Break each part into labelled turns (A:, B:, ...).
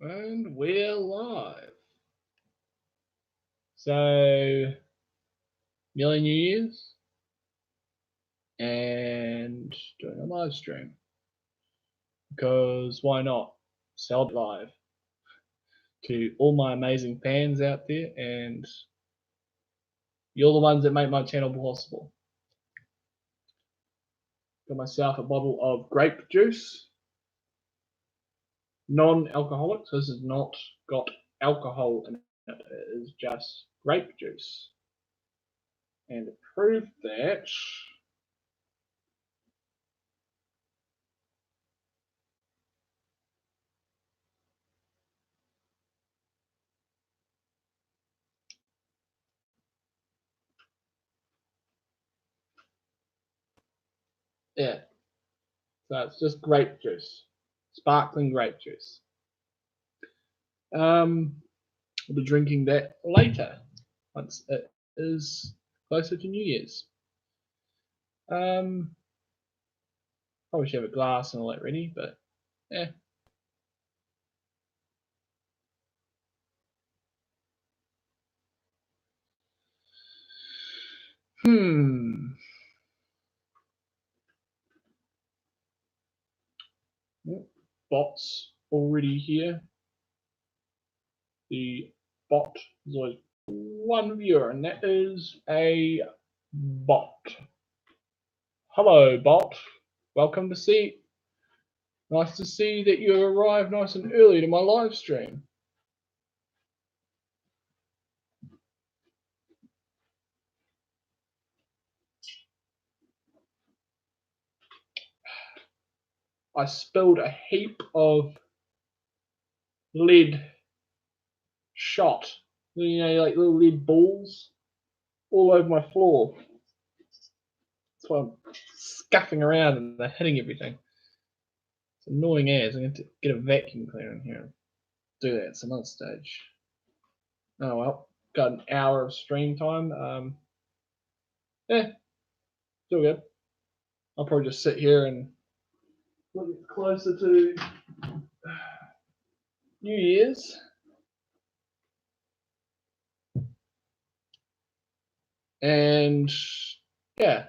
A: And we're live. So, nearly New Year's and doing a live stream. Because why not? Sell it live to all my amazing fans out there, and you're the ones that make my channel possible. Got myself a bottle of grape juice, non-alcoholic, so this has not got alcohol in it. It is just grape juice. And to prove that, yeah, so it's just grape juice, sparkling grape juice. We'll be drinking that later, once it is closer to New Year's. Probably should have a glass and all that ready, but yeah. Bot's already here. The bot is always one viewer, and that is a bot. Hello, bot. Welcome to see. Nice to see that you arrived nice and early to my live stream. I spilled a heap of lead shot, you know, like little lead balls all over my floor. That's why I'm scuffing around and they're hitting everything. It's annoying as. I'm going to get a vacuum cleaner in here and do that at some other stage. Oh well, got an hour of stream time. Yeah, still good. I'll probably just sit here and look closer to New Year's. And yeah.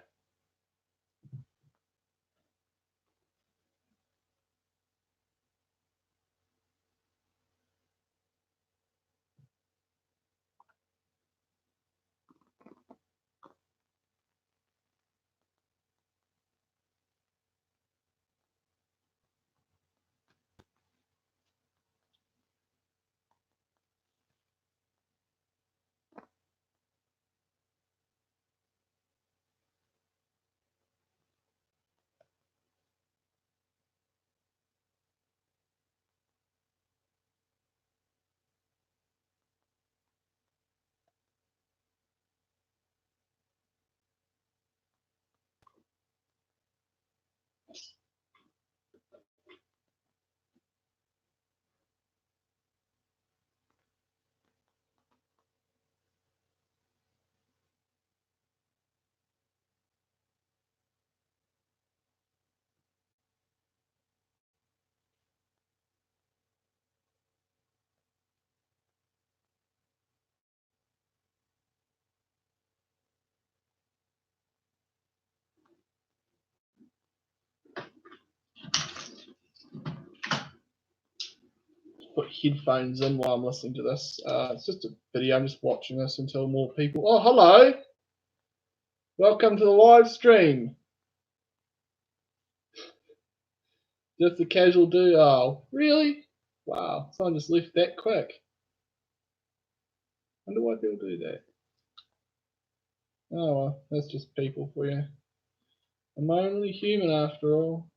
A: Put headphones in while I'm listening to this. It's just a video. I'm just watching this until more people. Oh, hello. Welcome to the live stream. Just a casual do. Oh, really? Wow. Someone just left that quick. I wonder why people do that. Oh, well, that's just people for you. I'm only human after all.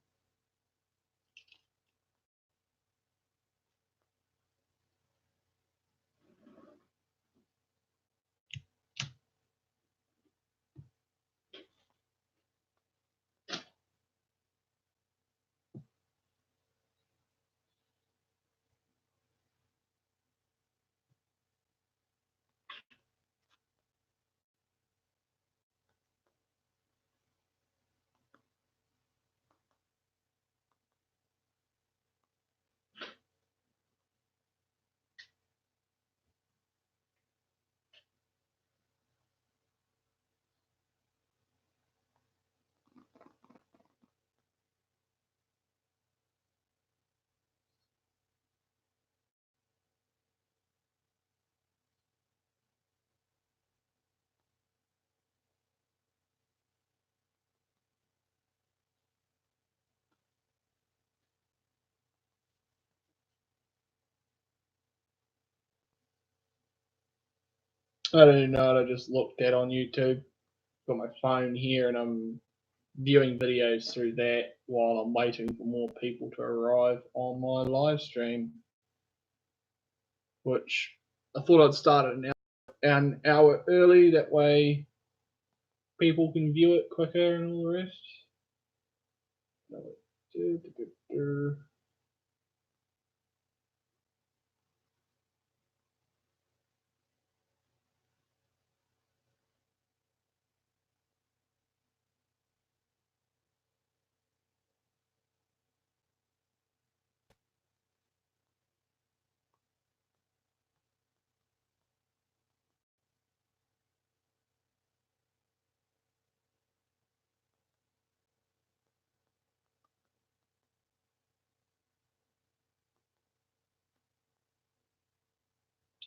A: I don't even know what I just looked at on YouTube. Got my phone here and I'm viewing videos through that while I'm waiting for more people to arrive on my live stream, which I thought I'd start it an hour early. That way people can view it quicker and all the rest.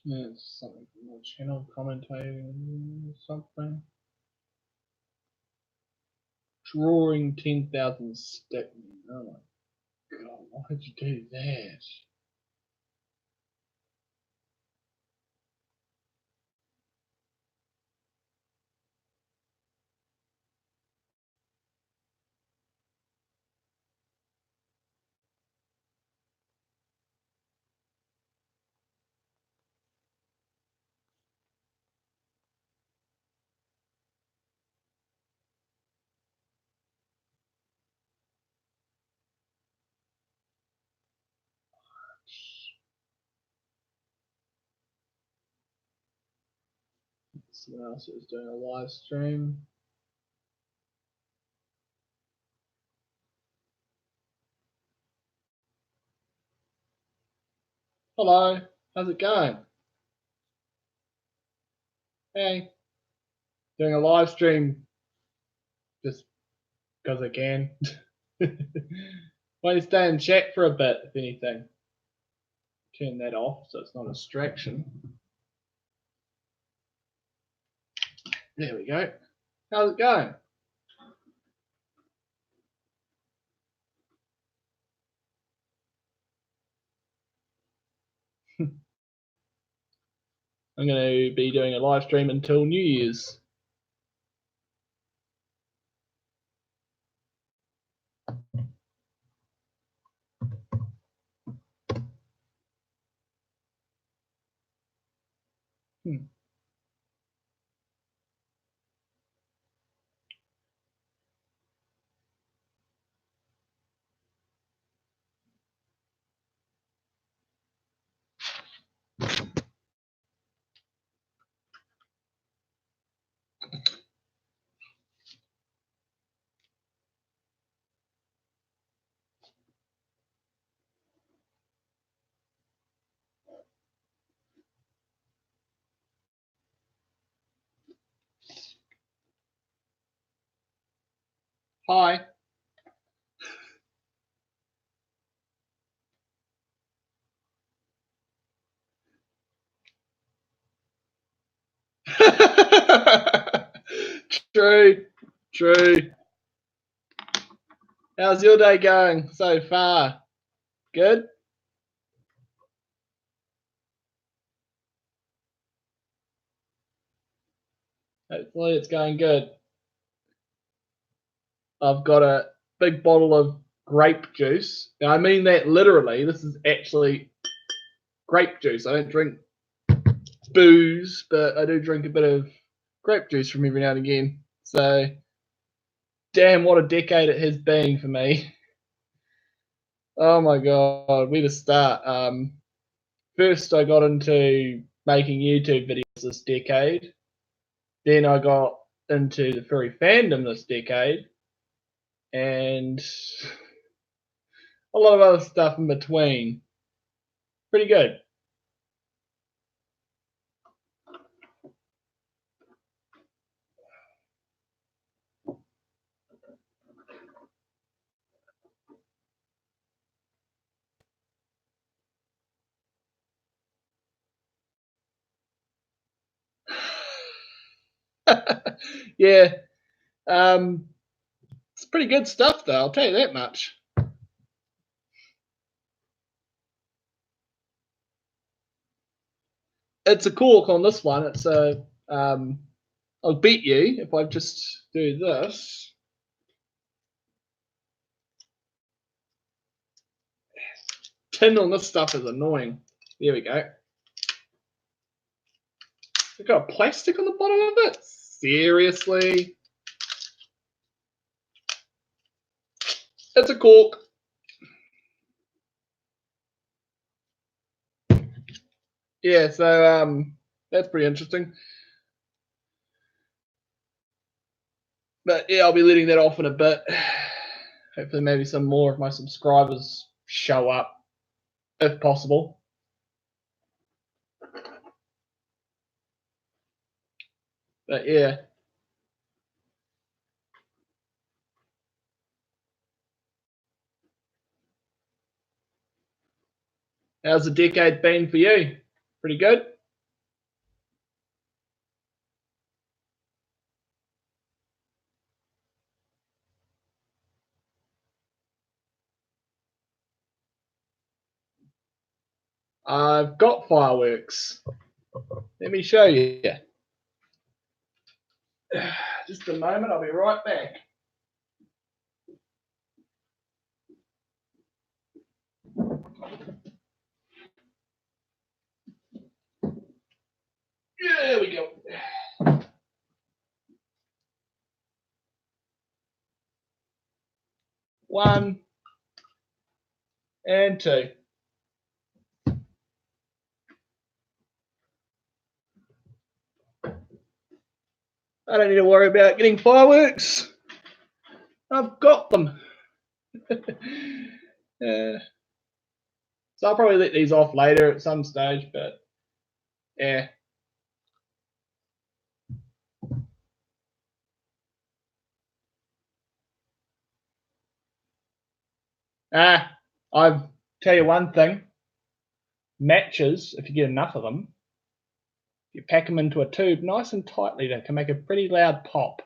A: It's something from my channel commentating something. Drawing 10,000 stickmen. Oh my god, why did you do that? Someone else is doing a live stream. Hello, how's it going? Hey, doing a live stream just because I can. Why don't you stay and chat for a bit, if anything? Turn that off so it's not a distraction. There we go. How's it going? I'm going to be doing a live stream until New Year's. Hi. True, true. How's your day going so far? Good? Hopefully it's going good. I've got a big bottle of grape juice. Now, I mean that literally. This is actually grape juice. I don't drink booze, but I do drink a bit of grape juice from every now and again. So, damn, what a decade it has been for me. Oh my god, where to start? First, I got into making YouTube videos this decade. Then I got into the furry fandom this decade, and a lot of other stuff in between. Pretty good. Yeah, it's pretty good stuff, though. I'll tell you that much. It's a cork on this one. It's a I'll beat you if I just do this. Tin on this stuff is annoying. There we go. We've got plastic on the bottom of it? Seriously? It's a cork. Yeah, so that's pretty interesting. But yeah, I'll be letting that off in a bit. Hopefully maybe some more of my subscribers show up, if possible. But yeah. How's the decade been for you? Pretty good? I've got fireworks. Let me show you. Just a moment, I'll be right back. Yeah, there we go. One and two. I don't need to worry about getting fireworks. I've got them. So I'll probably let these off later at some stage, but yeah. I'll tell you one thing. Matches, if you get enough of them, you pack them into a tube nice and tightly, they can make a pretty loud pop.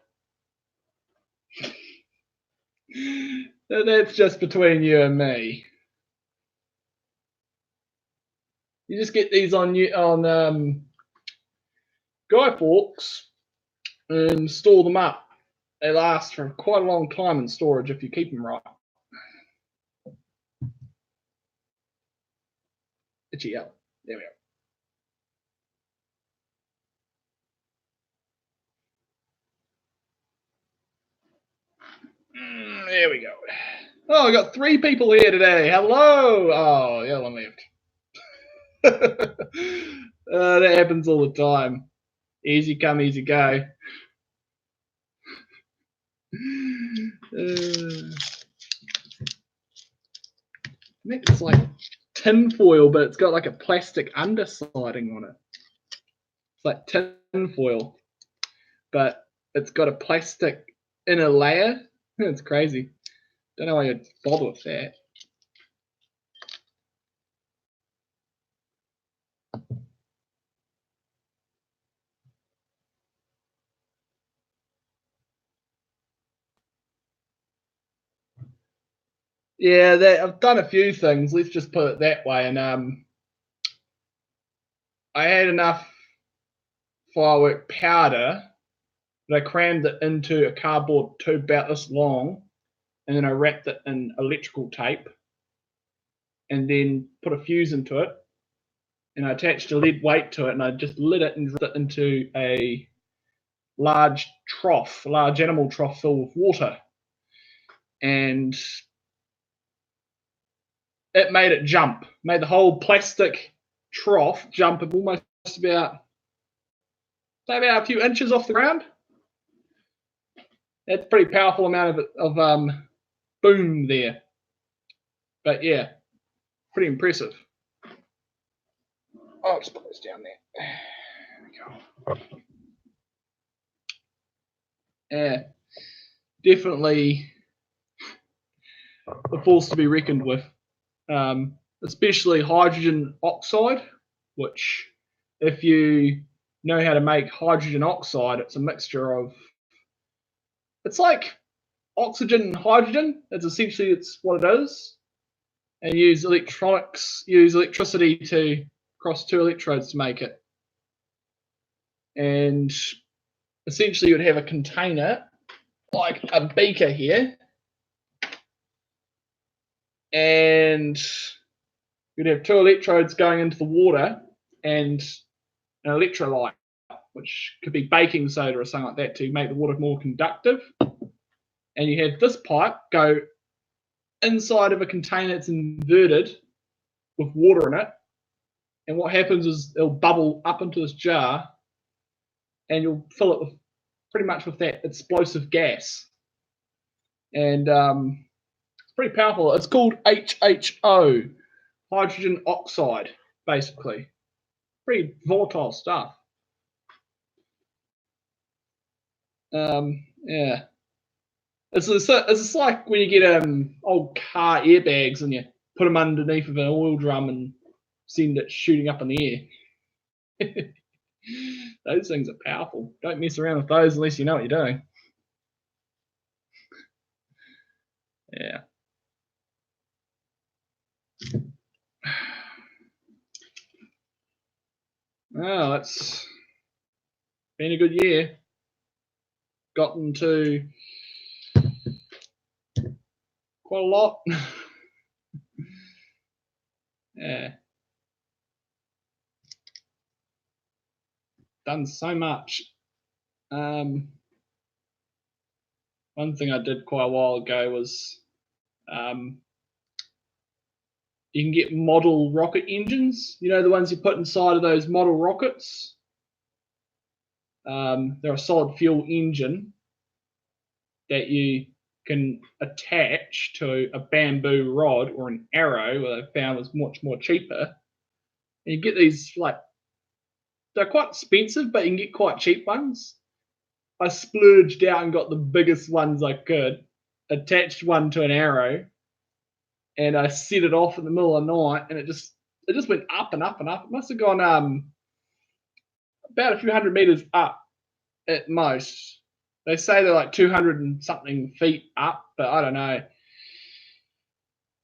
A: That's just between you and me. You just get these on Guy Fawkes and store them up. They last for quite a long time in storage if you keep them right. Itchy up. There we go. There we go. Oh, I got 3 people here today. Hello. Oh, the other one left. That happens all the time. Easy come, easy go. I think it's like tin foil, but it's got like a plastic undersiding on it. It's like tin foil, but it's got a plastic inner layer. It's crazy. Don't know why you'd bother with that. Yeah, I've done a few things. Let's just put it that way. And I had enough firework powder, but I crammed it into a cardboard tube about this long, and then I wrapped it in electrical tape, and then put a fuse into it, and I attached a lead weight to it, and I just lit it and dropped it into a large trough, a large animal trough filled with water, and it made it jump, made the whole plastic trough jump almost about a few inches off the ground. That's a pretty powerful amount of boom there. But yeah, pretty impressive. I'll just put this down there. There we go. Yeah, definitely a force to be reckoned with, especially hydrogen oxide, which if you know how to make hydrogen oxide, it's a mixture of, it's like oxygen and hydrogen. It's what it is. And use electricity to cross 2 electrodes to make it. and essentially you'd have a container like a beaker here, and you'd have 2 electrodes going into the water and an electrolyte, which could be baking soda or something like that to make the water more conductive. And you have this pipe go inside of a container that's inverted with water in it. And what happens is it'll bubble up into this jar, and you'll fill it with pretty much with that explosive gas. And it's pretty powerful. It's called HHO, hydrogen oxide, basically. Pretty volatile stuff. Yeah. It's like when you get old car airbags and you put them underneath of an oil drum and send it shooting up in the air. Those things are powerful. Don't mess around with those unless you know what you're doing. Yeah. Well, it's been a good year. Gotten to quite a lot. Yeah. Done so much. One thing I did quite a while ago was you can get model rocket engines. You know, the ones you put inside of those model rockets? They're a solid fuel engine that you can attach to a bamboo rod or an arrow, where they found was much more cheaper. And you get these, like, they're quite expensive, but you can get quite cheap ones. I splurged out and got the biggest ones I could, attached one to an arrow, and I set it off in the middle of the night, and it just went up and up and up. It must have gone about a few hundred meters up at most. They say they're like 200 and something feet up, but I don't know.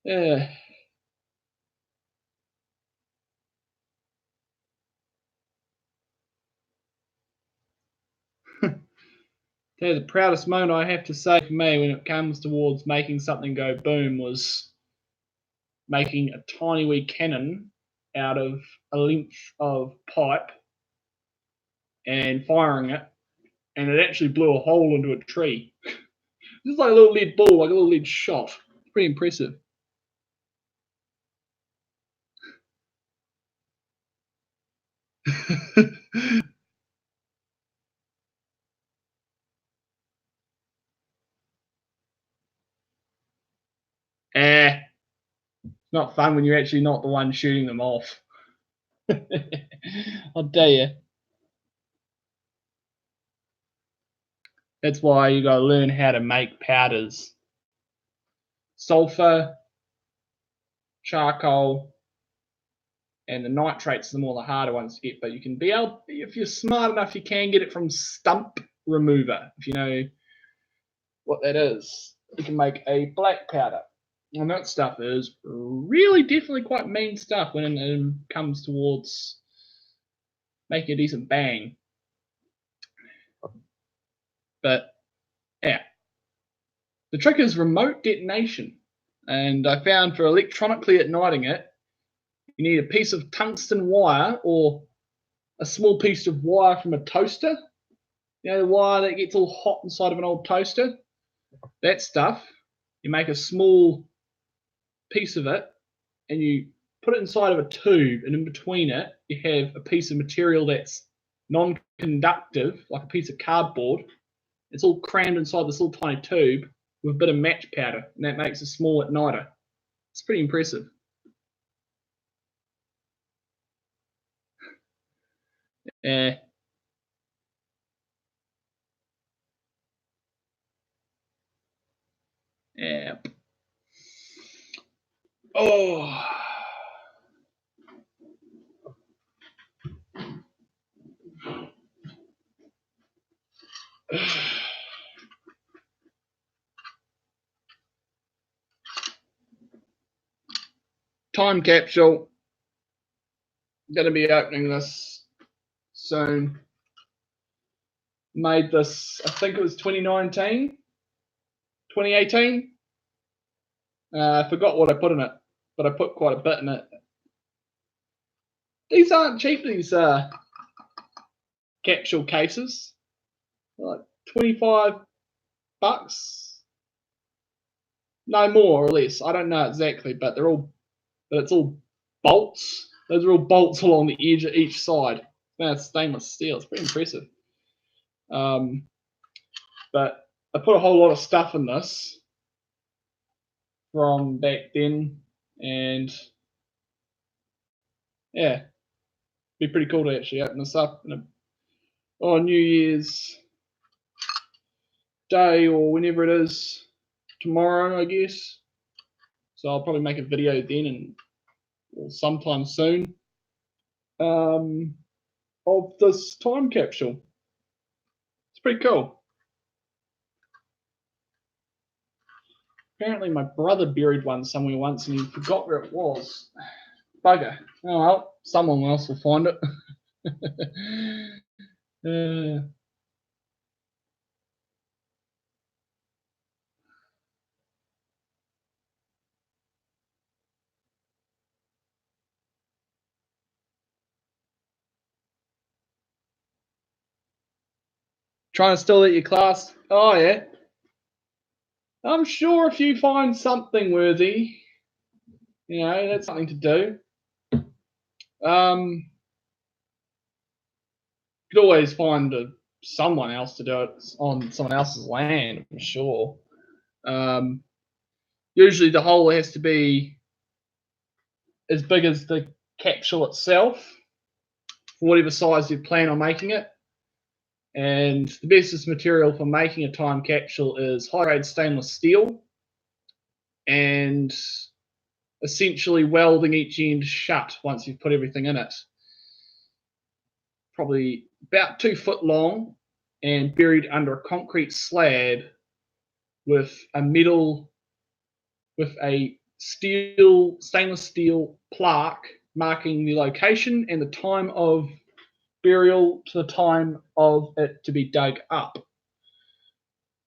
A: Yeah. The proudest moment I have to say for me when it comes towards making something go boom was making a tiny wee cannon out of a length of pipe and firing it, and it actually blew a hole into a tree. Just like a little lead ball, like a little lead shot. Pretty impressive. Not fun when you're actually not the one shooting them off. I'll tell you. That's why you gotta learn how to make powders. Sulfur, charcoal, and the nitrates are the more the harder ones to get, but you can be able, if you're smart enough, you can get it from stump remover. If you know what that is, you can make a black powder. And that stuff is really definitely quite mean stuff when it comes towards making a decent bang. But yeah, the trick is remote detonation. And I found for electronically igniting it, you need a piece of tungsten wire or a small piece of wire from a toaster. You know, the wire that gets all hot inside of an old toaster? That stuff. You make a small piece of it and you put it inside of a tube, and in between it, you have a piece of material that's non conductive, like a piece of cardboard. It's all crammed inside this little tiny tube with a bit of match powder, and that makes a small igniter. It's pretty impressive. Yeah. Yeah. Oh. Time capsule. Going to be opening this soon. Made this, I think it was 2019, 2018. I forgot what I put in it, but I put quite a bit in it. These aren't cheap, these capsule cases. Like $25. No more or less. I don't know exactly, but it's all bolts. Those are all bolts along the edge of each side. That's stainless steel. It's pretty impressive. But I put a whole lot of stuff in this from back then, and yeah, be pretty cool to actually open this up on New Year's Day or whenever it is, tomorrow, I guess. So I'll probably make a video then or sometime soon of this time capsule. It's pretty cool. Apparently my brother buried one somewhere once and he forgot where it was. Bugger. Oh well, someone else will find it. Trying to still eat your class? Oh yeah. I'm sure if you find something worthy, that's something to do. You could always find someone else to do it on someone else's land, I'm sure. Usually the hole has to be as big as the capsule itself, for whatever size you plan on making it. And the best material for making a time capsule is high-grade stainless steel, and essentially welding each end shut once you've put everything in it. Probably about 2 foot long and buried under a concrete slab with a stainless steel plaque marking the location and the time of burial to the time of it to be dug up.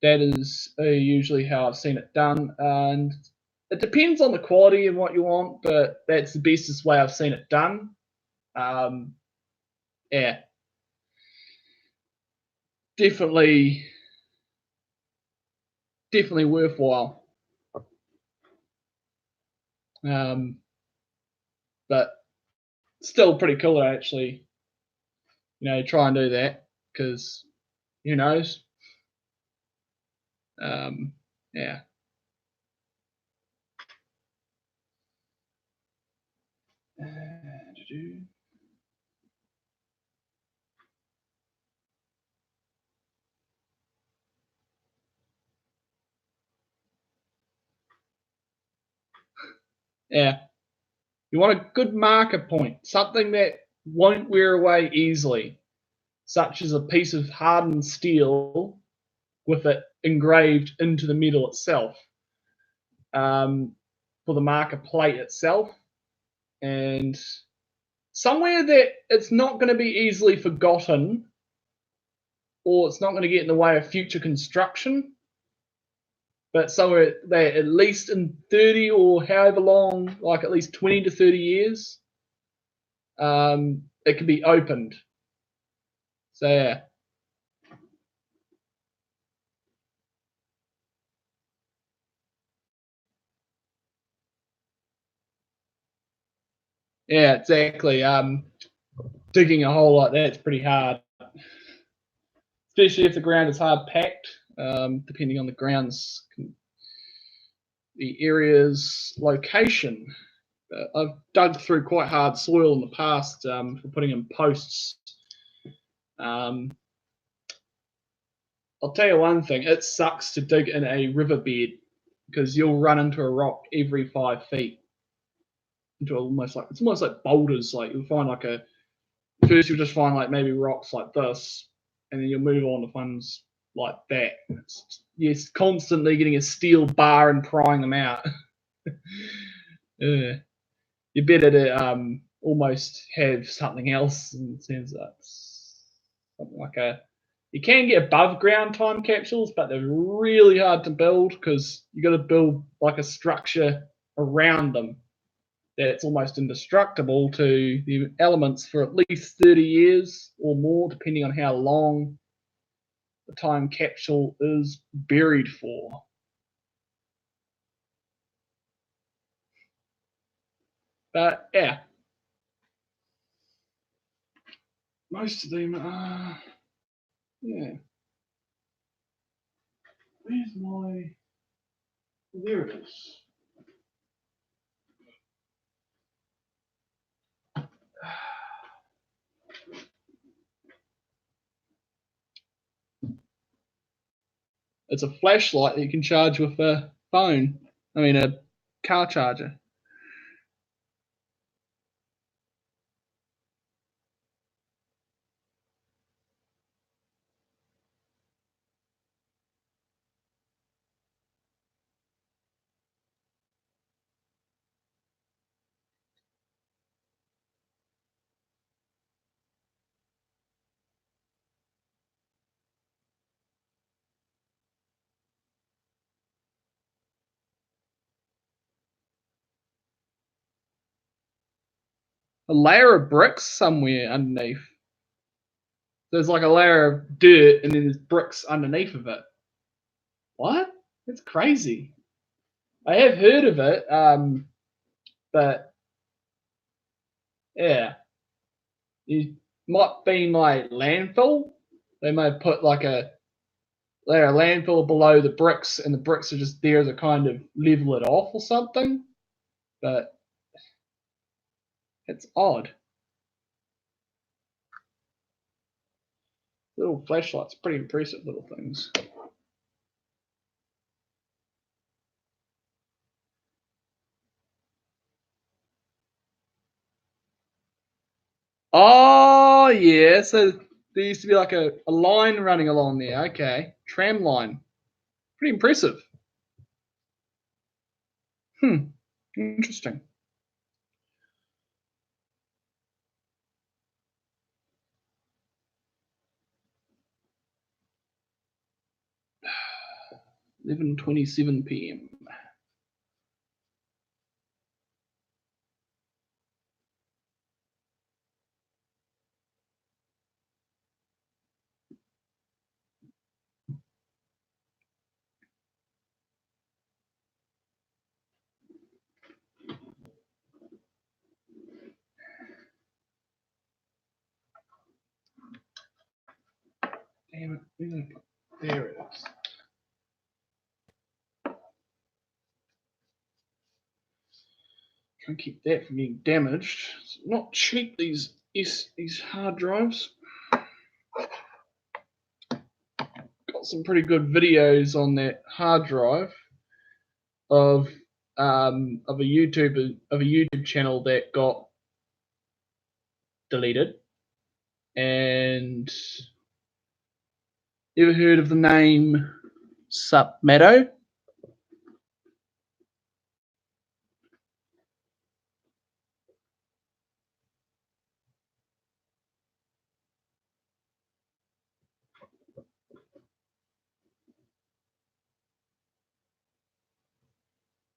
A: That is usually how I've seen it done, and it depends on the quality of what you want, but that's the bestest way I've seen it done. Yeah, definitely worthwhile. But still pretty cool to actually, try and do that, because who knows? Yeah. Yeah. You want a good marker point, something that won't wear away easily, such as a piece of hardened steel with it engraved into the metal itself, for the marker plate itself, and somewhere that it's not going to be easily forgotten, or it's not going to get in the way of future construction, but somewhere that at least in 30 or however long, like at least 20 to 30 years, it can be opened. So yeah. Yeah, exactly. Digging a hole like that's pretty hard, especially if the ground is hard packed. Depending on the area's location. I've dug through quite hard soil in the past for putting in posts. I'll tell you one thing: it sucks to dig in a riverbed because you'll run into a rock every 5 feet. It's almost like boulders. Like you'll find first you'll just find like maybe rocks like this, and then you'll move on to ones like that. You're constantly getting a steel bar and prying them out. You're better to almost have something else in terms of something like You can get above ground time capsules, but they're really hard to build because you got to build like a structure around them that's almost indestructible to the elements for at least 30 years or more, depending on how long the time capsule is buried for. But yeah, most of them are, yeah. Where's my, there it is. It's a flashlight that you can charge with a phone. I mean, a car charger. A layer of bricks somewhere underneath. There's like a layer of dirt and then there's bricks underneath of it. What? That's crazy. I have heard of it, but yeah, it might be my landfill. They may have put like a layer of landfill below the bricks, and the bricks are just there to kind of level it off or something. But it's odd. Little flashlights, pretty impressive little things. Oh yeah, so there used to be like a line running along there. Okay, tram line. Pretty impressive. Interesting. $11:27 p.m. Damn it. There it is. Can't keep that from getting damaged. It's not cheap, these hard drives. Got some pretty good videos on that hard drive of a YouTube channel that got deleted. And you ever heard of the name Submeadow?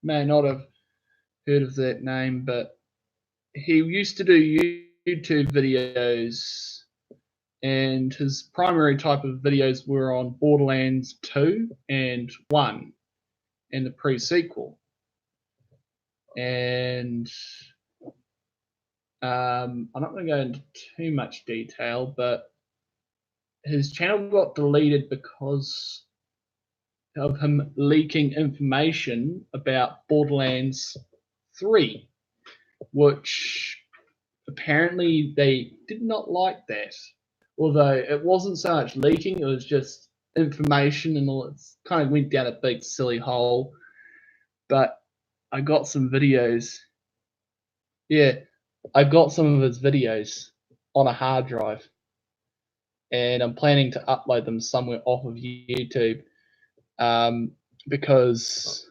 A: May not have heard of that name, but he used to do YouTube videos, and his primary type of videos were on Borderlands 2 and 1 and the pre-sequel. And I'm not going to go into too much detail, but his channel got deleted because of him leaking information about Borderlands 3, which apparently they did not like that. Although it wasn't so much leaking, it was just information, and all. It kind of went down a big silly hole. But I got some videos. Yeah, I got some of his videos on a hard drive, and I'm planning to upload them somewhere off of YouTube, because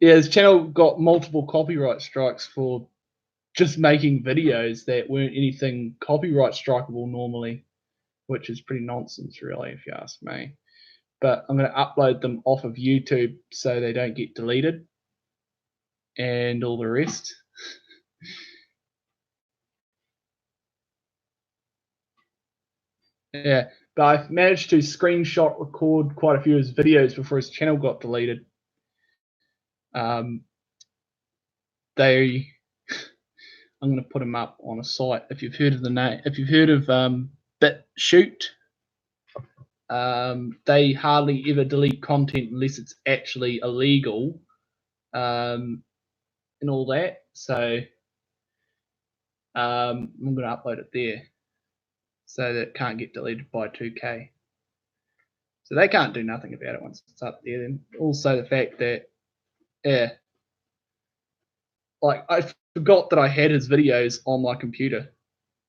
A: his channel got multiple copyright strikes for just making videos that weren't anything copyright strikeable normally, which is pretty nonsense, really, if you ask me. But I'm going to upload them off of YouTube so they don't get deleted and all the rest. Yeah, but I've managed to screenshot record quite a few of his videos before his channel got deleted. I'm going to put them up on a site. If you've heard of the name, if you've heard of BitChute, they hardly ever delete content unless it's actually illegal, and all that. So I'm going to upload it there so that it can't get deleted by 2K. So they can't do nothing about it once it's up there. Then also the fact that, yeah, like I forgot that I had his videos on my computer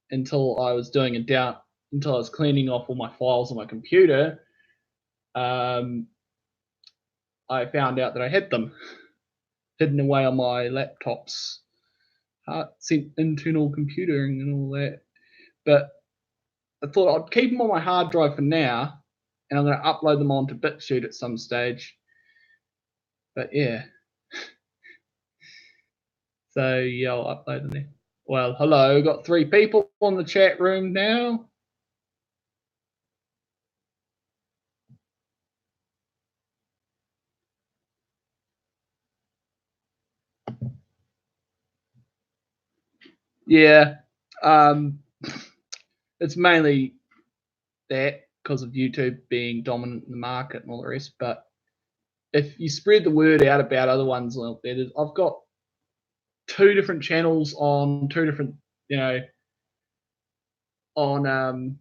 A: until I was doing until I was cleaning off all my files on my computer. I found out that I had them hidden away on my laptop's internal computing and all that. But I thought I'd keep them on my hard drive for now, and I'm going to upload them onto BitChute at some stage. But yeah. So yeah, I'll upload them there. Well, hello, we've got 3 people on the chat room now. Yeah, it's mainly that because of YouTube being dominant in the market and all the rest. But if you spread the word out about other ones out there, I've got 2 different channels on 2 different, on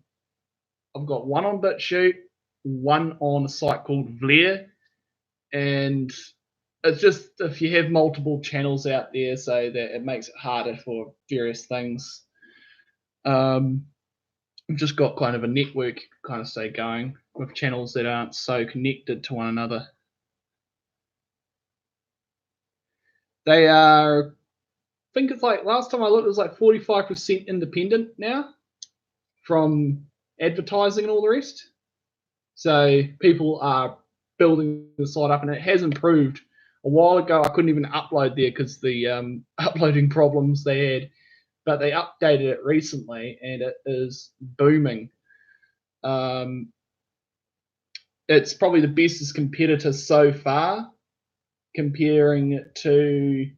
A: I've got one on BitChute, one on a site called Vleer, and it's just if you have multiple channels out there, so that it makes it harder for various things. I've just got kind of a network kind of stay going with channels that aren't so connected to one another. They are, I think it's like last time I looked, it was like 45% independent now from advertising and all the rest. So people are building the site up, and it has improved. A while ago, I couldn't even upload there because the uploading problems they had, but they updated it recently, and it is booming. It's probably the bestest competitor so far, comparing it to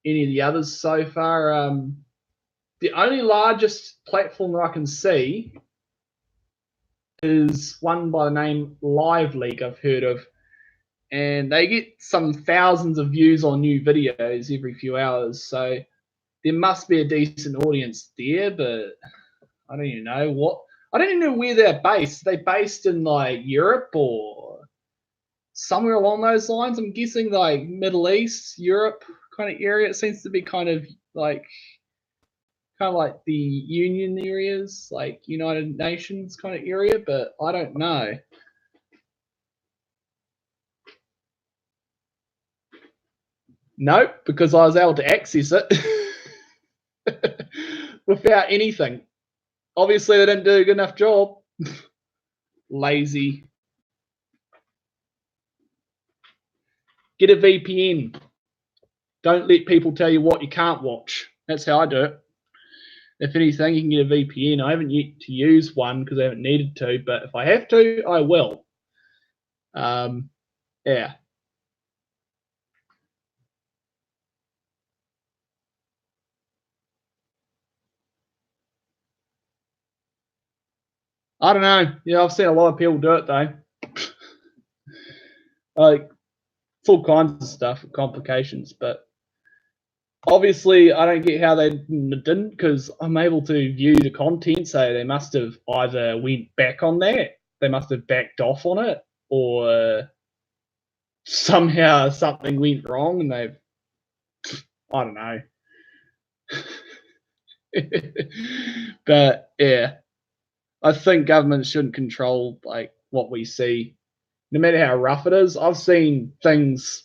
A: any of the others so far. The only largest platform that I can see is one by the name Live League I've heard of, and they get some thousands of views on new videos every few hours, so there must be a decent audience there, but I don't even know what. I don't even know where they're based. Are they based in like Europe or somewhere along those lines? I'm guessing like Middle East, Europe kind of area. It seems to be kind of like the union areas, like United Nations kind of area, but I don't know. Nope, because I was able to access it without anything. Obviously, they didn't do a good enough job. Lazy. Get a VPN. Don't let people tell you what you can't watch. That's how I do it. If anything, you can get a VPN. I haven't yet to use one because I haven't needed to, but if I have to, I will. Yeah. I don't know. Yeah, I've seen a lot of people do it though. Like, it's all kinds of stuff, complications, but obviously I don't get how they didn't, because I'm able to view the content, so they must have either went back on that, they must have backed off on it, or somehow something went wrong and they've, I don't know. But yeah, I think government shouldn't control like what we see, no matter how rough it is. I've seen things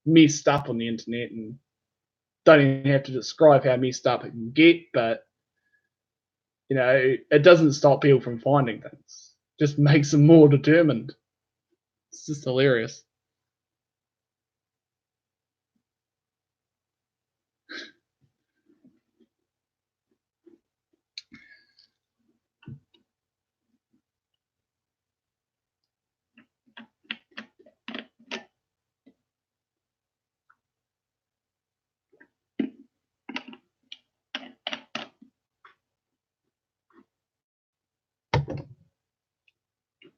A: messed up on the internet, and don't even have to describe how messed up it can get, but it doesn't stop people from finding things. It just makes them more determined. It's just hilarious.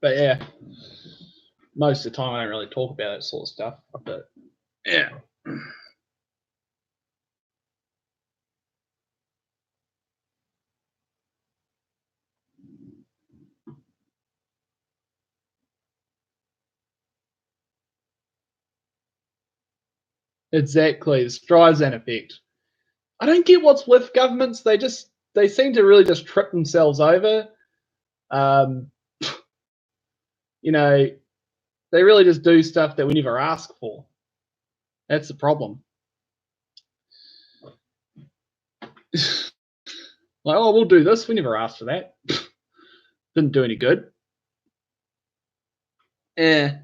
A: But yeah, most of the time I don't really talk about that sort of stuff. But yeah. Exactly, the Streisand effect. I don't get what's with governments. They seem to really just trip themselves over. Um, they really just do stuff that we never ask for. That's the problem. Like, oh, we'll do this. We never asked for that. Didn't do any good. Yeah.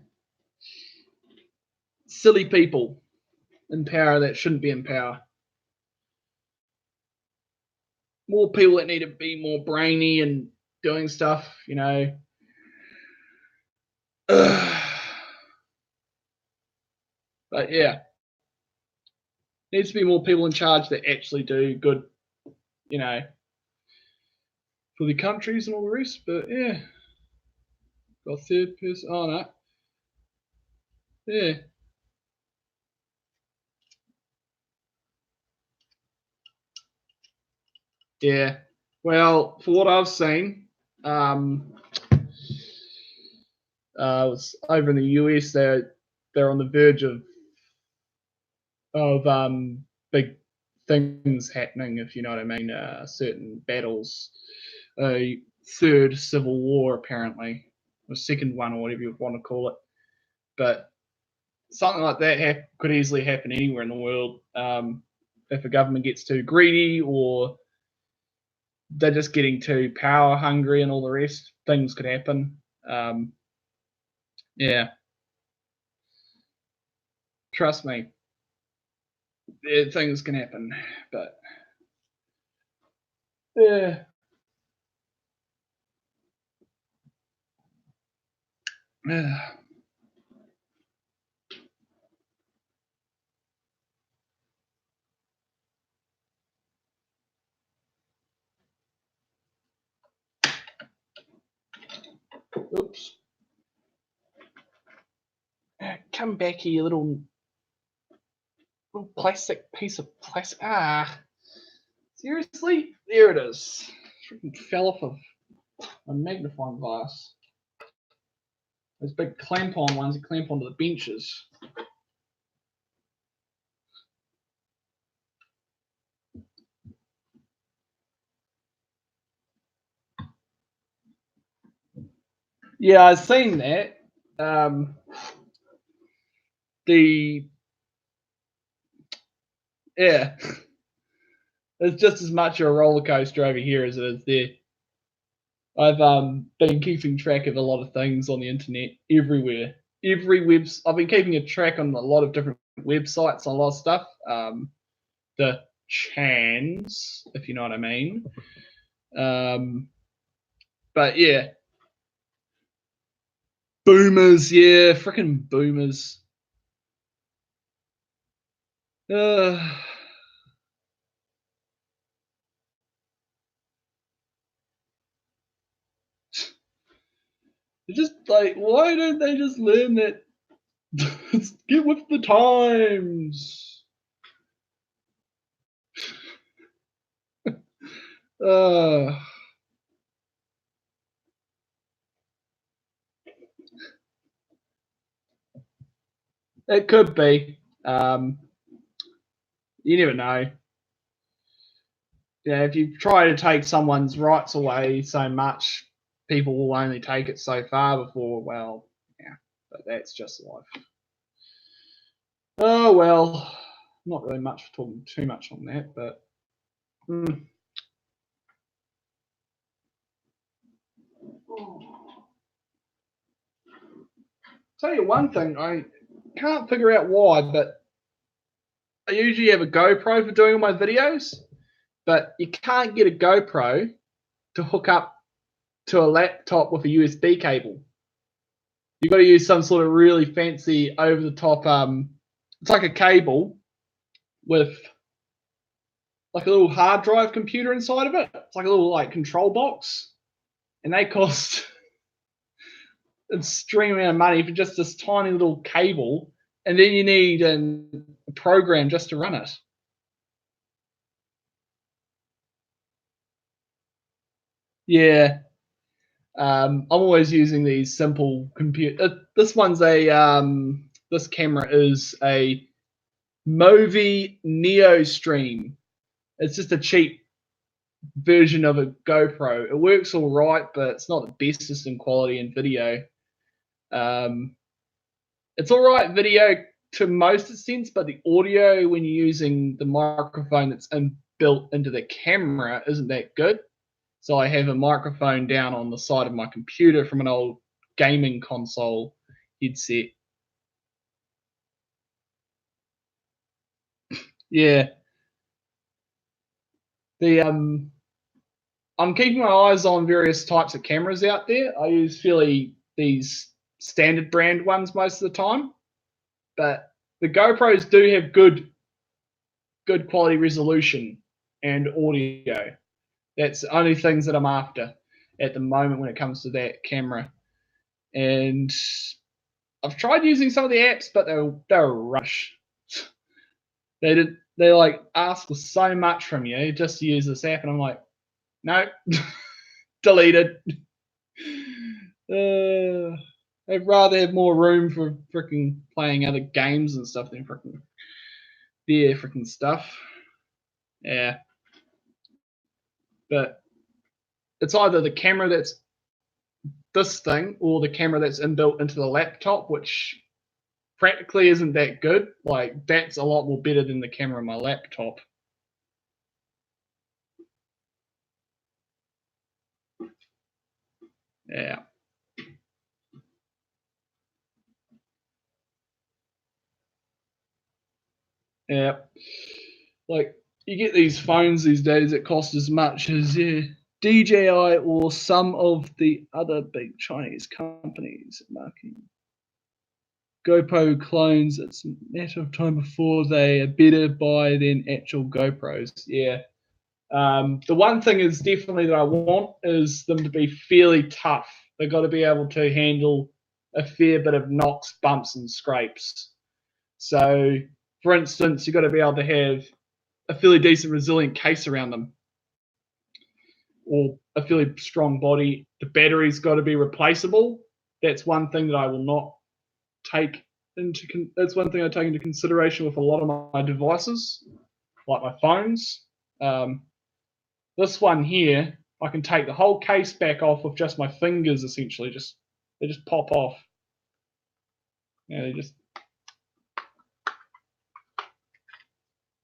A: Silly people in power that shouldn't be in power. More people that need to be more brainy and doing stuff, But yeah, needs to be more people in charge that actually do good, for the countries and all the rest. But yeah, got third person. Oh no, yeah. Yeah. Well, for what I've seen, was over in the US. They're on the verge of big things happening, if you know what I mean. Certain battles, a third civil war apparently, or second one, or whatever you want to call it. But something like that could easily happen anywhere in the world. If a government gets too greedy, or they're just getting too power hungry and all the rest, things could happen. Yeah, trust me, things can happen. But yeah, yeah. Oops. Come back here, you little plastic piece of plastic. Seriously? There it is. Freaking fell off of a magnifying glass. Those big clamp-on ones that clamp onto the benches. Yeah, I've seen that. The Yeah, it's just as much a roller coaster over here as it is there. I've been keeping track of a lot of things on the internet everywhere. I've been keeping a track on a lot of different websites on a lot of stuff. The Chans, if you know what I mean. But yeah, boomers, yeah, freaking boomers. Just like, why don't they just learn that? Get with the times. It could be. You never know. Yeah, if you try to take someone's rights away so much, people will only take it so far before, yeah, but that's just life. Oh well. not really much for talking too much on that, but tell you one thing, I can't figure out why, but I usually have a GoPro for doing all my videos, but you can't get a GoPro to hook up to a laptop with a USB cable. You've got to use some sort of really fancy over the top it's like a cable with like a little hard drive computer inside of it. It's like a little like control box, and they cost an extreme amount of money for just this tiny little cable, and then you need a program just to run it. Yeah, I'm always using these simple computer. This one's this camera is a Movi Neo Stream. It's just a cheap version of a GoPro. It works all right, but it's not the bestest in quality in video. It's all right video to most extents, but the audio when you're using the microphone that's built into the camera isn't that good. So I have a microphone down on the side of my computer from an old gaming console headset. Yeah. I'm keeping my eyes on various types of cameras out there. I use these standard brand ones most of the time, but the GoPros do have good quality resolution and audio. That's the only things that I'm after at the moment when it comes to that camera. And I've tried using some of the apps, but they're rubbish. They like ask for so much from you just to use this app, and I'm like, no, deleted. I'd rather have more room for freaking playing other games and stuff than freaking stuff. Yeah. But it's either the camera that's this thing or the camera that's inbuilt into the laptop, which practically isn't that good. Like, that's a lot more better than the camera on my laptop. Yeah. Yeah. Like, you get these phones these days that cost as much as DJI or some of the other big Chinese companies marketing GoPro clones. It's a matter of time before they are better by than actual GoPros. Yeah. The one thing is definitely that I want is them to be fairly tough. They've got to be able to handle a fair bit of knocks, bumps, and scrapes. So, for instance, you've got to be able to have a fairly decent, resilient case around them, or a fairly strong body. The battery's got to be replaceable. That's one thing that I will not take into. That's one thing I take into consideration with a lot of my devices, like my phones. This one here, I can take the whole case back off with just my fingers. Essentially, they just pop off. Yeah, they just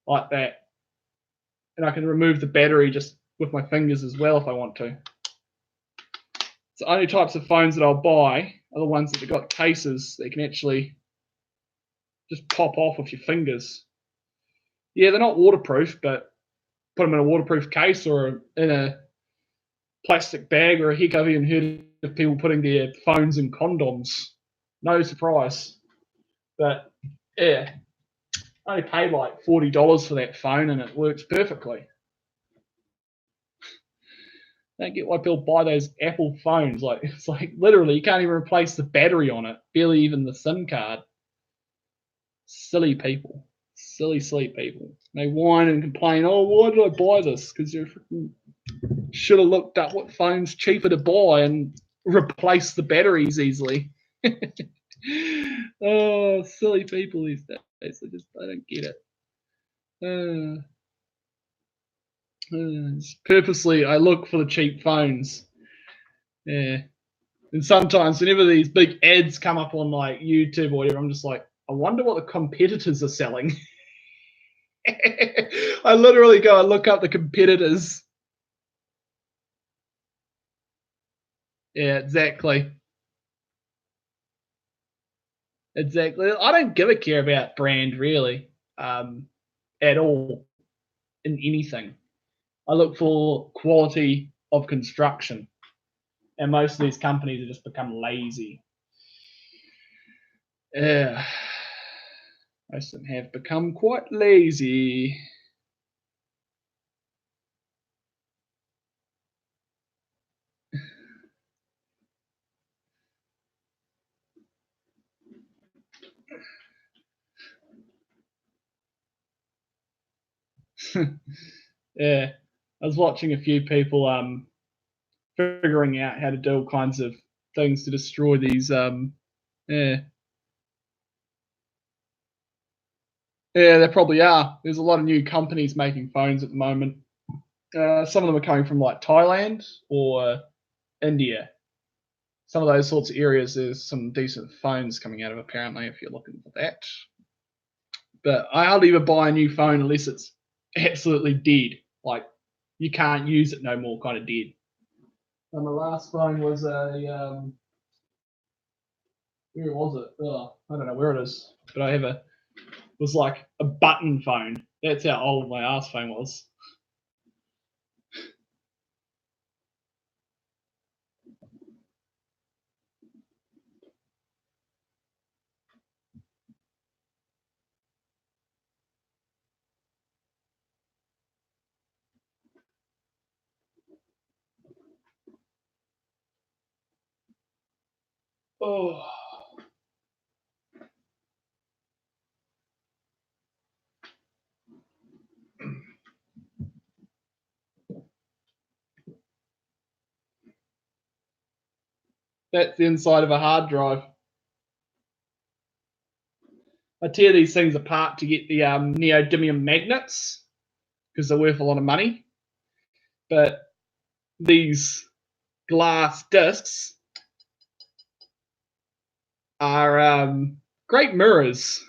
A: like that, and I can remove the battery just with my fingers as well if I want to. So the only types of phones that I'll buy are the ones that have got cases that can actually just pop off with your fingers. Yeah, they're not waterproof, but put them in a waterproof case or in a plastic bag, or heck, I've even heard of people putting their phones in condoms. No surprise. But yeah, I only paid like $40 for that phone and it works perfectly. I don't get why people buy those Apple phones. Like, it's like literally you can't even replace the battery on it, barely even the SIM card. Silly people. Silly people. They whine and complain, oh, why did I buy this? Because you should have looked up what phone's cheaper to buy and replace the batteries easily. Oh, silly people these days. I don't get it. Purposely, I look for the cheap phones. Yeah. And sometimes, whenever these big ads come up on like YouTube or whatever, I'm just like, I wonder what the competitors are selling. I literally go and look up the competitors. Yeah, exactly. Exactly. I don't give a care about brand really, at all in anything. I look for quality of construction, and most of these companies have just become lazy. Yeah, most of them have become quite lazy. Yeah, I was watching a few people figuring out how to do all kinds of things to destroy these yeah. Yeah, there probably are. There's a lot of new companies making phones at the moment. Some of them are coming from like Thailand or India. Some of those sorts of areas, there's some decent phones coming out of apparently if you're looking for that. But I hardly ever buy a new phone unless it's absolutely dead. Like you can't use it no more, kind of dead. And my last phone was where was it? Oh, I don't know where it is, but I have a was like a button phone. That's how old my ass phone was. Oh, that's the inside of a hard drive. I tear these things apart to get the neodymium magnets because they're worth a lot of money. But these glass discs are great mirrors.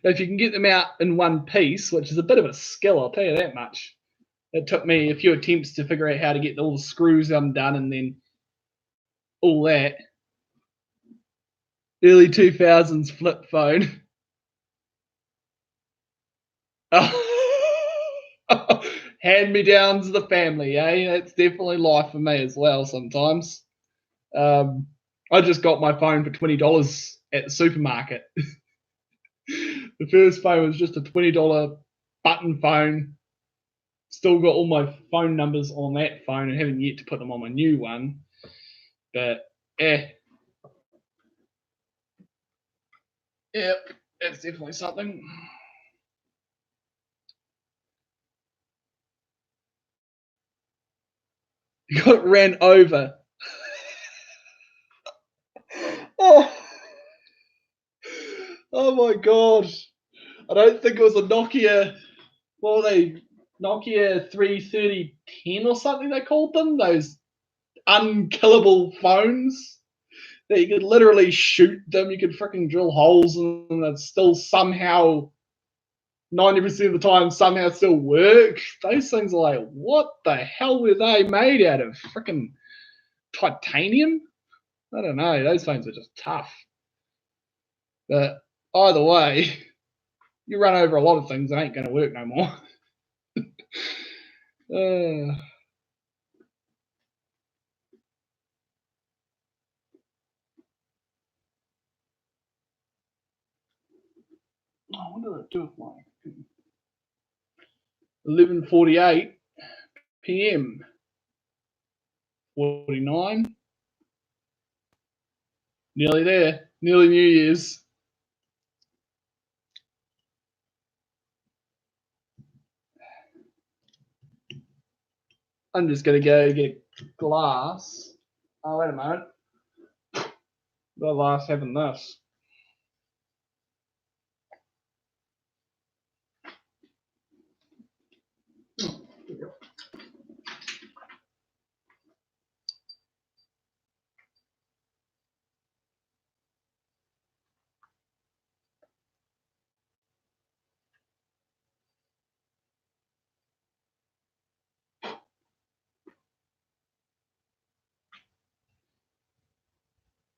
A: If you can get them out in one piece, which is a bit of a skill, I'll tell you that much. It took me a few attempts to figure out how to get all the screws undone and then all that. Early 2000s flip phone. Hand me downs of the family, eh? That's definitely life for me as well sometimes. Um, I just got my phone for $20 at the supermarket. The first phone was just a $20 button phone. Still got all my phone numbers on that phone and haven't yet to put them on my new one. But yep, that's definitely something. You got ran over. Oh, oh my god. I don't think it was a Nokia. What were they? Nokia 33010 or something they called them? Those unkillable phones that you could literally shoot them. You could freaking drill holes in them that still somehow 90% of the time somehow still work. Those things are like, what the hell were they made out of? Freaking titanium? I don't know. Those phones are just tough. But either way, you run over a lot of things that ain't going to work no more. uh, what did I do with my 11:48 p.m. 49? Nearly there. Nearly New Year's. I'm just going to go get glass. Oh, wait a moment. The last having this.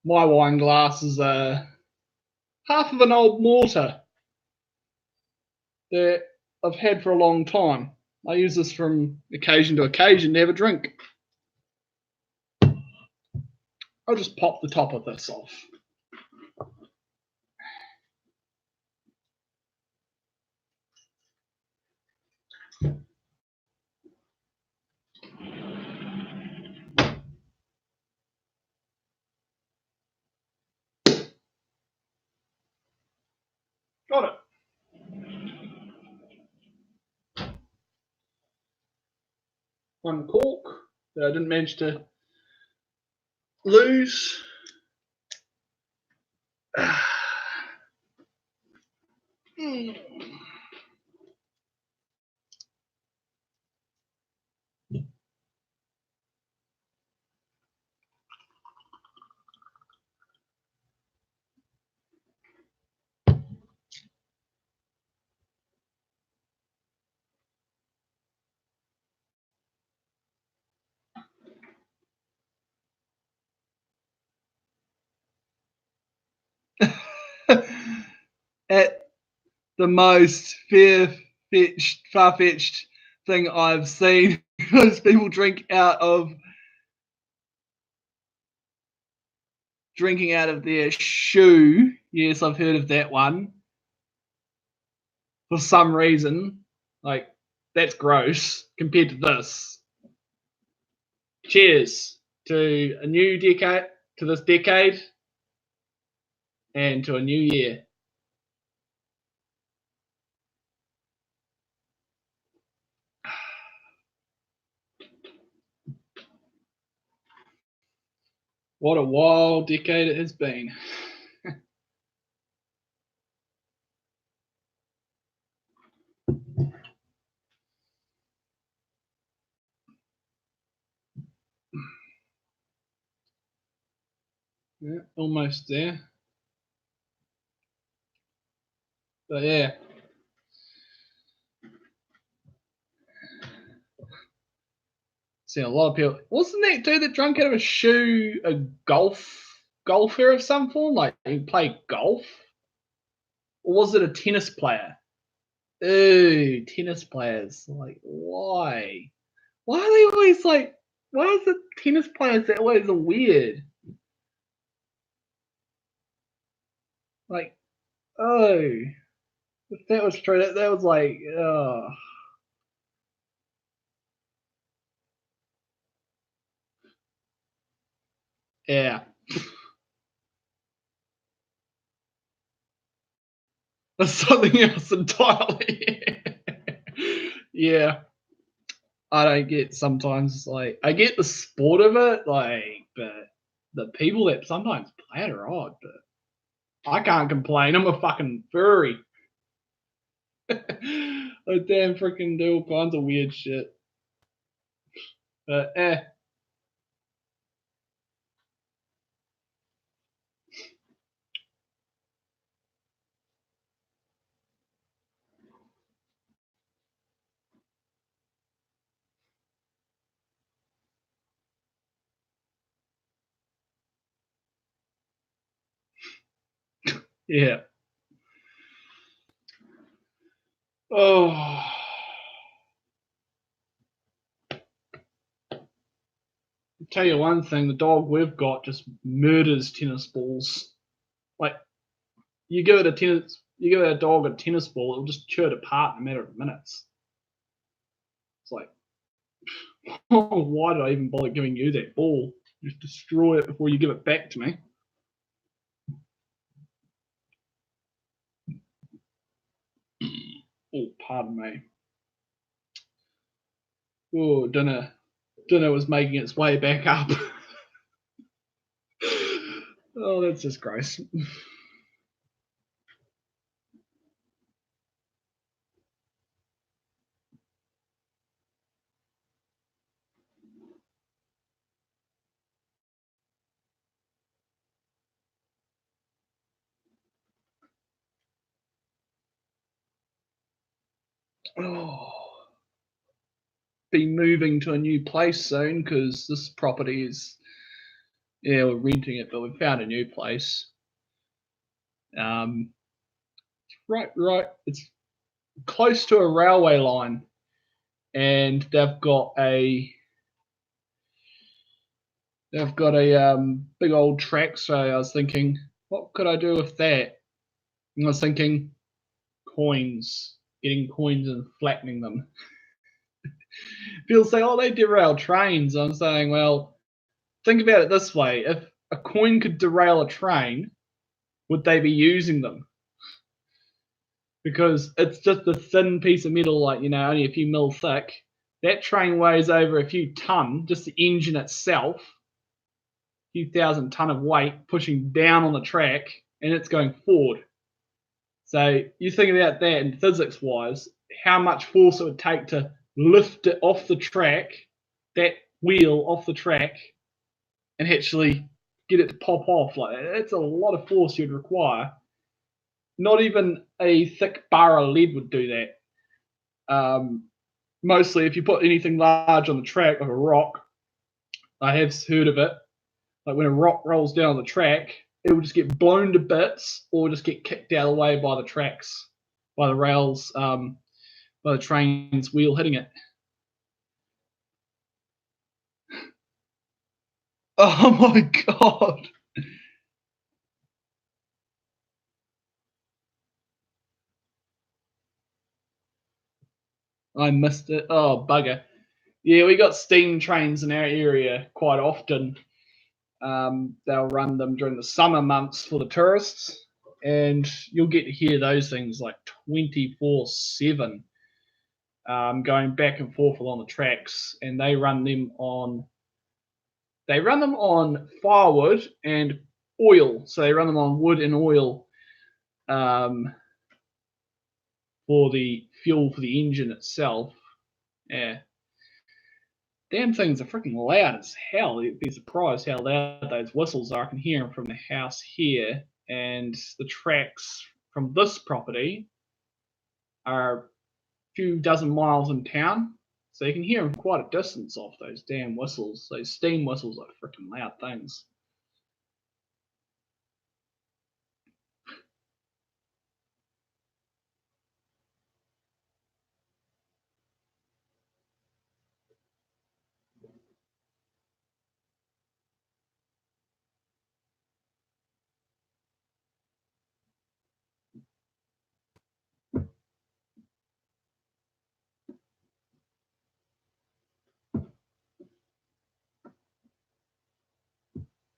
A: My wine glass is half of an old mortar that I've had for a long time. I use this from occasion to occasion to have a drink. I'll just pop the top of this off. Got it. One cork that I didn't manage to lose. At the most far-fetched thing I've seen is people drinking out of their shoe. Yes, I've heard of that one. For some reason, like, that's gross compared to this. Cheers to a new decade, to this decade, and to a new year. What a wild decade it has been. Yeah, almost there. But yeah. See a lot of people. Wasn't that dude that drunk out of a shoe a golfer of some form? Like he played golf? Or was it a tennis player? Ooh, tennis players. Like, why? Why are they always like, why is the tennis players that always weird? Like, oh, if that was true, that was like, oh. Yeah. That's something else entirely. Yeah. I don't get sometimes, like, I get the sport of it, like, but the people that sometimes play it are odd, but I can't complain. I'm a fucking furry. I damn freaking do all kinds of weird shit. But yeah. Oh. I'll tell you one thing, the dog we've got just murders tennis balls. Like, you give a dog a tennis ball, it'll just chew it apart in a matter of minutes. It's like, oh, why did I even bother giving you that ball? Just destroy it before you give it back to me. Oh, pardon me. Oh, dinner was making its way back up. Oh, that's just gross. Oh, be moving to a new place soon because this property is Yeah, we're renting it, but we found a new place. Right. It's close to a railway line, and they've got a big old track. So I was thinking, what could I do with that? And I was thinking, coins, getting coins and flattening them. People say, oh, they derail trains. I'm saying, well, think about it this way: if a coin could derail a train, would they be using them? Because it's just a thin piece of metal, like, only a few mil thick. That train weighs over a few ton, just the engine itself, a few thousand ton of weight pushing down on the track, and it's going forward. So you think about that in physics wise, how much force it would take to lift it off the track, that wheel off the track, and actually get it to pop off. Like, it's a lot of force you'd require. Not even a thick bar of lead would do that. Mostly, if you put anything large on the track, like a rock, I have heard of it. Like when a rock rolls down the track, it will just get blown to bits or just get kicked out of the way by the tracks, by the rails, by the train's wheel hitting it. Oh my god. I missed it. Oh, bugger. Yeah, we got steam trains in our area quite often. They'll run them during the summer months for the tourists, and you'll get to hear those things like 24/7, going back and forth along the tracks. And they run them on firewood and oil. So they run them on wood and oil, um, for the fuel for the engine itself. Yeah. Damn things are freaking loud as hell. You'd be surprised how loud those whistles are. I can hear them from the house here, and the tracks from this property are a few dozen miles in town, so you can hear them quite a distance off those damn whistles. Those steam whistles are freaking loud things.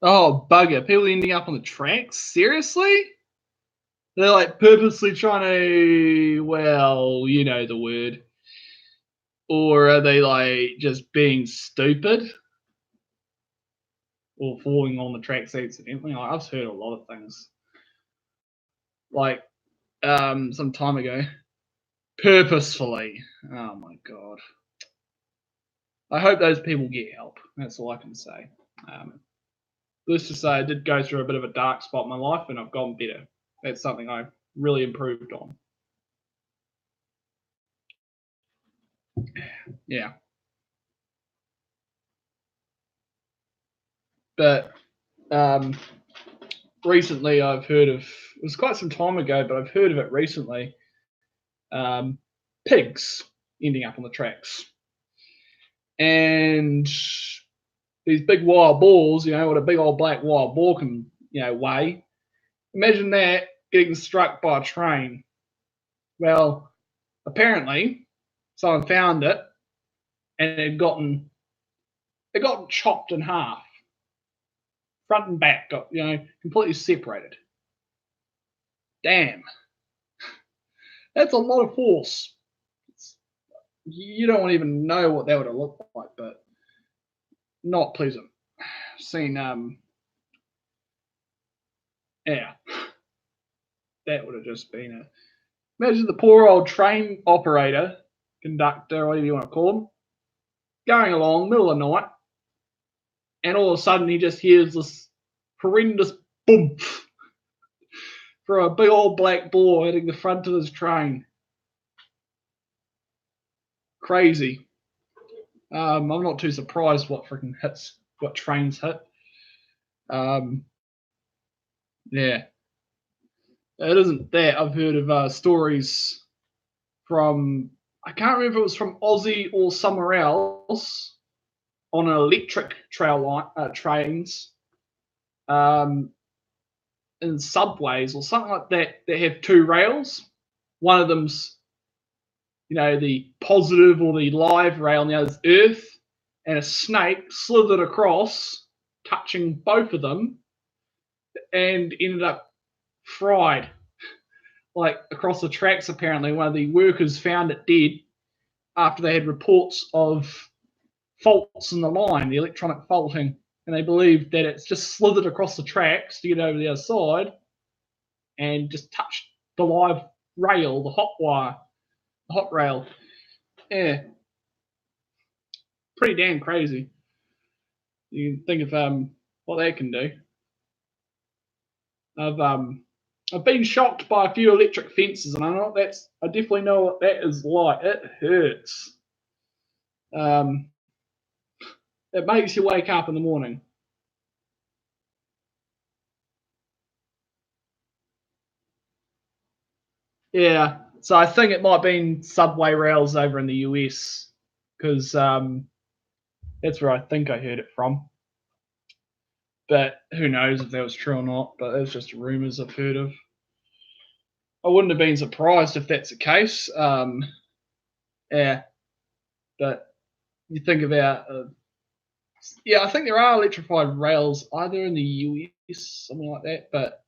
A: Oh, bugger. People ending up on the tracks? Seriously? They're like purposely trying to, well, you know the word. Or are they like just being stupid or falling on the tracks accidentally? Like, I've heard a lot of things. Like, some time ago, purposefully. Oh my god. I hope those people get help. That's all I can say. Let's just say I did go through a bit of a dark spot in my life, and I've gotten better. That's something I really improved on. Yeah. But recently I've heard of, it was quite some time ago, but I've heard of it recently. Um, Pigs ending up on the tracks. And these big wild boars, what a big old black wild boar can, weigh. Imagine that getting struck by a train. Well, apparently someone found it and it got chopped in half. Front and back got, completely separated. Damn. That's a lot of force. You don't even know what that would have looked like, but not pleasant. Seen, yeah, that would have just been a. Imagine the poor old train operator, conductor, whatever you want to call him, going along middle of the night, and all of a sudden he just hears this horrendous boom for a big old black boar hitting the front of his train. Crazy. I'm not too surprised what freaking hits, what trains hit. Yeah, it isn't that. I've heard of stories from, I can't remember if it was from Aussie or somewhere else, on an electric trains, um, in subways or something like that, that have two rails. One of them's, the positive or the live rail, and the other's earth, and a snake slithered across, touching both of them, and ended up fried, like across the tracks. Apparently, one of the workers found it dead after they had reports of faults in the line, the electronic faulting, and they believed that it's just slithered across the tracks to get over the other side and just touched the live rail, the hot wire, the hot rail. Yeah, pretty damn crazy. You can think of what that can do. I've been shocked by a few electric fences, and I definitely know what that is like. It hurts. Um, it makes you wake up in the morning. Yeah, so I think it might have been subway rails over in the US, because that's where I think I heard it from. But who knows if that was true or not? But that's just rumors I've heard of. I wouldn't have been surprised if that's the case. Yeah, but you think about, yeah, I think there are electrified rails either in the US, something like that, but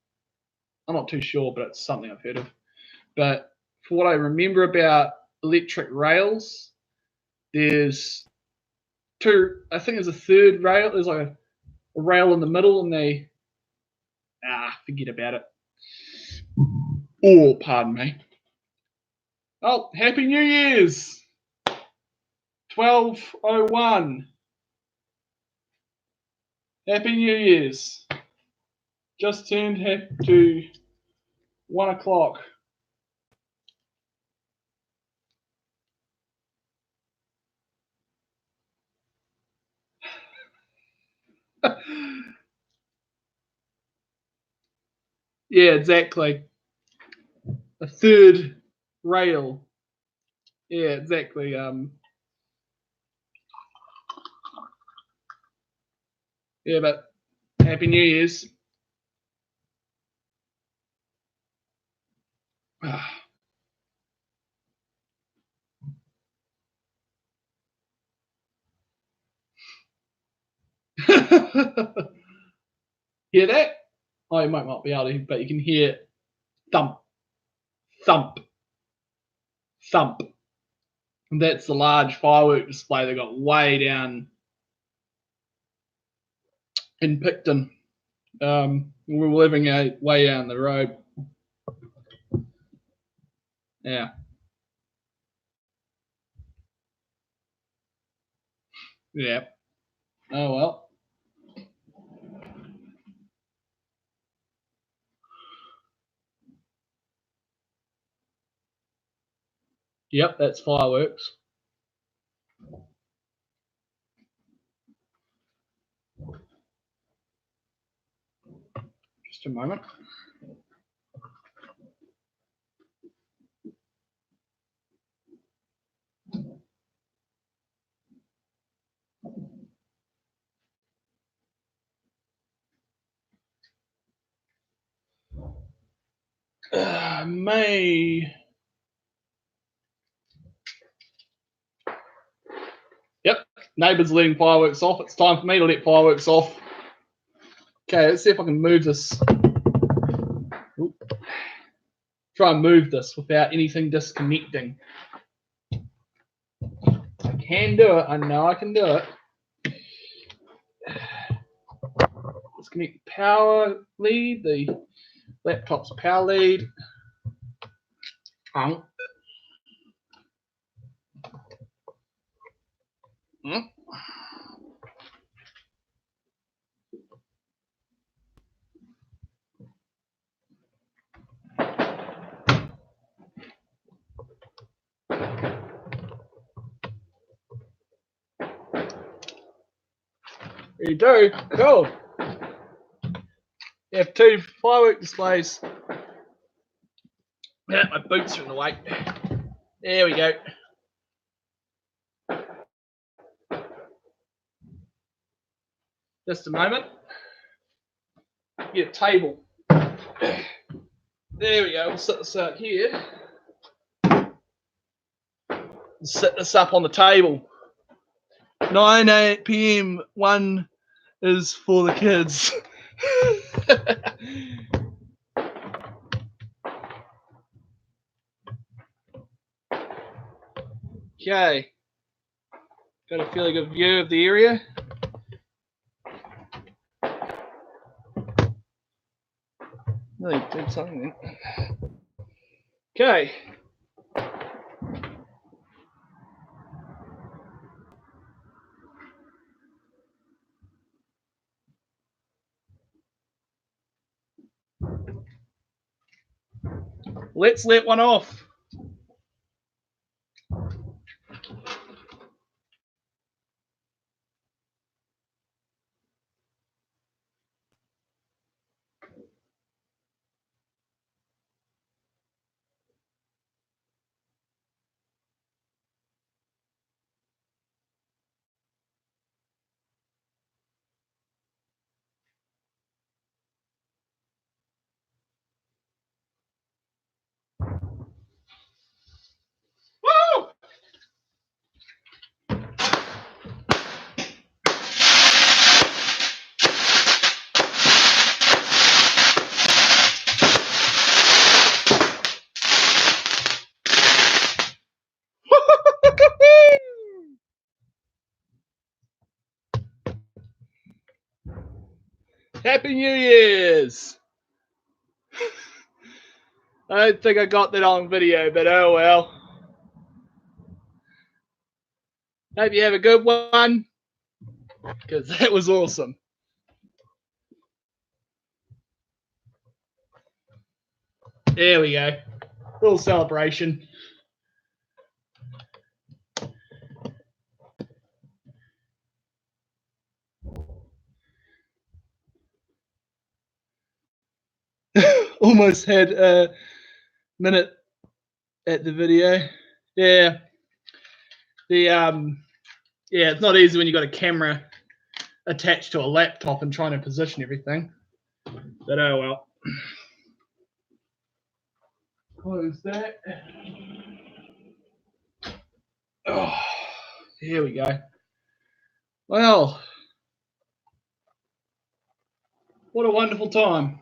A: I'm not too sure. But it's something I've heard of. But for what I remember about electric rails, there's two. I think there's a third rail. There's like a rail in the middle, and they forget about it. Oh, pardon me. Oh, Happy New Year's! 12:01. Happy New Year's. Just turned to 1 o'clock. Yeah, exactly. A third rail. Yeah, exactly. Yeah, but Happy New Year's. Hear that? Oh, you might not be able to, but you can hear thump, thump, thump. And that's the large firework display they got way down in Picton. We're living way down the road. Yeah. Yeah. Oh well. Yep, that's fireworks. Just a moment. May. Yep, neighbours letting fireworks off. It's time for me to let fireworks off. Okay, let's see if I can move this. Oop. Try and move this without anything disconnecting. I can do it. I know I can do it. Disconnect the power lead, the laptop's power lead. There you do. Cool. You have 2 firework displays. Yeah, my boots are in the way. There we go. Just a moment. Get a table. There we go. We'll set this out here. Set this up on the table. 9 p.m. 1 is for the kids. Okay. Got a fairly good view of the area. Really did something then. Okay. Let's let one off. Woo! Happy New Year's! I don't think I got that on video, but oh well. Hope you have a good one, because that was awesome. There we go. Little celebration. Almost had a minute at the video. Yeah. Yeah, it's not easy when you've got a camera attached to a laptop and trying to position everything. But oh well. Close that. Oh, here we go. Well, what a wonderful time.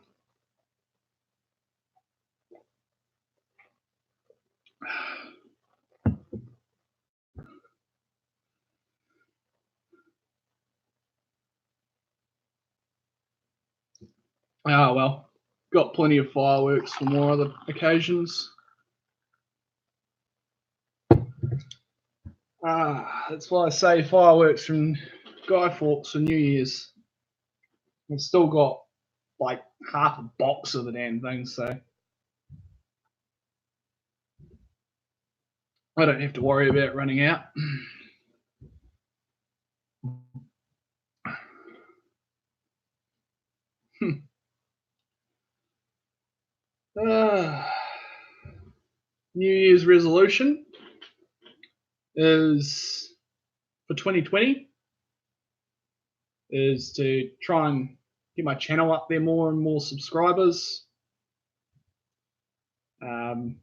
A: Oh well, got plenty of fireworks for more other occasions. That's why I say fireworks from Guy Fawkes for New Year's. I've still got like half a box of the damn thing, so I don't have to worry about running out. New Year's resolution is for 2020 is to try and get my channel up there more and more subscribers. Try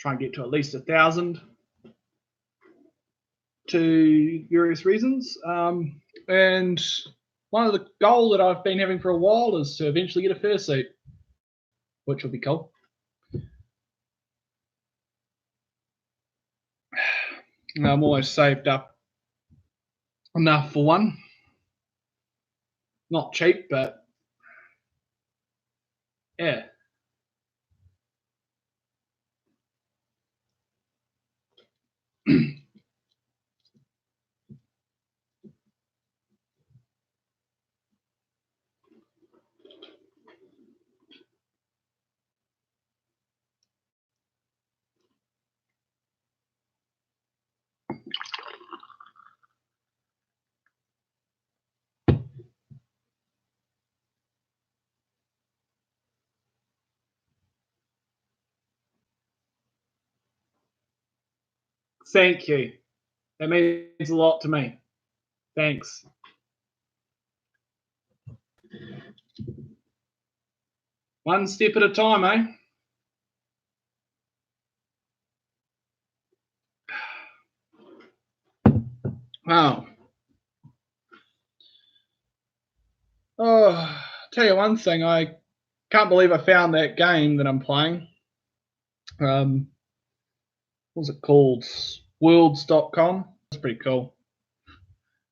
A: and get to at least 1,000 to various reasons. And one of the goals that I've been having for a while is to eventually get a fursuit, which will be cool. I'm almost saved up enough for one. Not cheap, but yeah. Thank you. That means a lot to me. Thanks. One step at a time, eh? Wow. Oh, tell you one thing, I can't believe I found that game that I'm playing. What was it called? Worlds.com. It's pretty cool.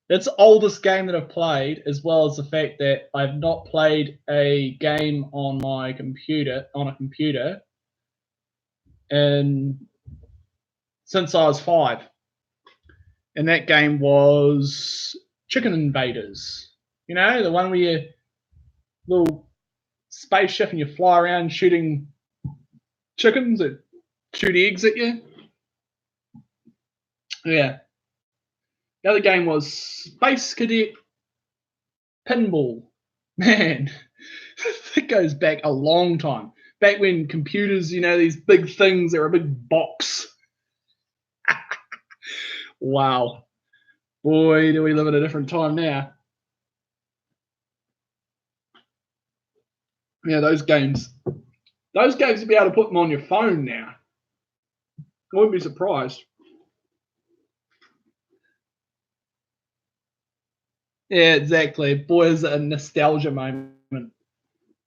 A: It's the oldest game that I've played, as well as the fact that I've not played a game on a computer, and since I was 5. And that game was Chicken Invaders. You know, the one where you little spaceship and you fly around shooting chickens that shoot eggs at you. Yeah. The other game was Space Cadet Pinball. Man, that goes back a long time. Back when computers, these big things, they were a big box. Wow. Boy, do we live at a different time now. Yeah, those games. Those games would be able to put them on your phone now. I wouldn't be surprised. Yeah, exactly. Boy, is it a nostalgia moment.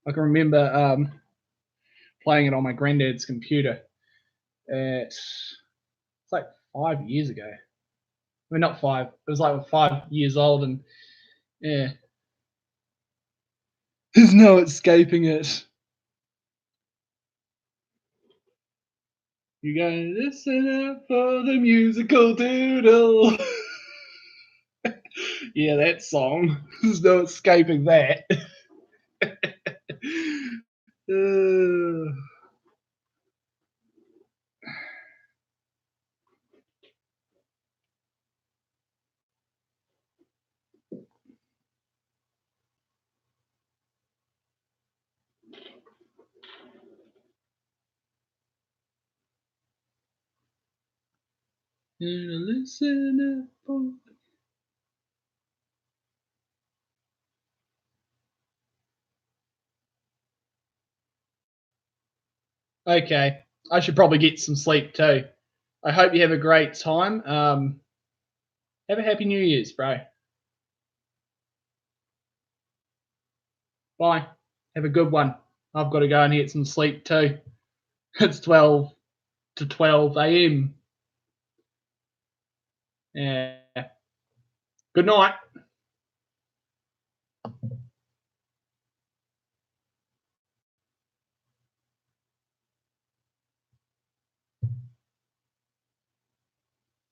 A: I can remember playing it on my granddad's computer. It's like 5 years ago. I mean, not 5. It was like 5 years old, and yeah, there's no escaping it. You gotta listen up for the musical doodle. Yeah, that song. There's no escaping that. Listen up for. Okay, I should probably get some sleep too. I hope you have a great time. Have a happy New Year's, bro. Bye. Have a good one. I've got to go and get some sleep too. It's 12 to 12 a.m. Yeah. Good night.